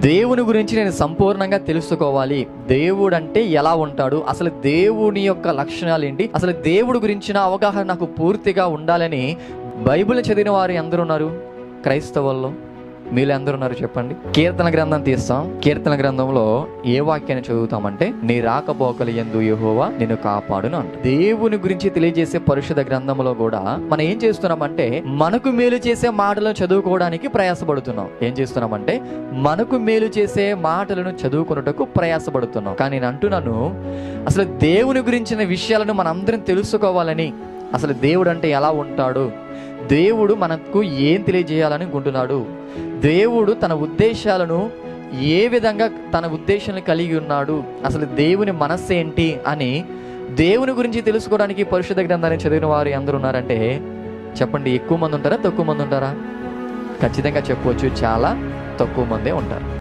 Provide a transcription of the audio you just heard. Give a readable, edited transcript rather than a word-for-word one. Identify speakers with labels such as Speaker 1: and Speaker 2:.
Speaker 1: దేవుని గురించి నేను సంపూర్ణంగా తెలుసుకోవాలి. దేవుడు అంటే ఎలా ఉంటాడు, అసలు దేవుని యొక్క లక్షణాలు ఏంటి, అసలు దేవుడి గురించిన అవగాహన నాకు పూర్తిగా ఉండాలని బైబిల్ చదివిన వారు ఎందరు ఉన్నారు క్రైస్తవుల్లో? మీలో ఎందరు ఉన్నారు చెప్పండి. కీర్తన గ్రంథం తీస్తాం. కీర్తన గ్రంథంలో ఏ వాక్యాన్ని చదువుతామంటే, నీ రాకపోకలు యందు యెహోవా నిన్ను కాపాడును అంట. దేవుని గురించి తెలియజేసే పరిశుద్ధ గ్రంథంలో కూడా మనం ఏం చేస్తున్నామంటే, మనకు మేలు చేసే మాటలను చదువుకోవడానికి ప్రయాసపడుతున్నాం. ఏం చేస్తున్నామంటే, మనకు మేలు చేసే మాటలను చదువుకున్నటకు ప్రయాసపడుతున్నాం. కానీ నేను అంటున్నాను, అసలు దేవుని గురించిన విషయాలను మనందరం తెలుసుకోవాలని, అసలు దేవుడు అంటే ఎలా ఉంటాడు, దేవుడు మనకు ఏం తెలియజేయాలనుకుంటున్నాడు, దేవుడు తన ఉద్దేశాలను ఏ విధంగా తన ఉద్దేశాలను కలిగి ఉన్నాడు, అసలు దేవుని మనస్సు ఏంటి అని దేవుని గురించి తెలుసుకోవడానికి పరిశుద్ధ గ్రంథాన్ని చదివిన వారు ఎందరు ఉన్నారంటే చెప్పండి. ఎక్కువ మంది ఉంటారా, తక్కువ మంది ఉంటారా? ఖచ్చితంగా చెప్పవచ్చు, చాలా తక్కువ మందే ఉంటారు.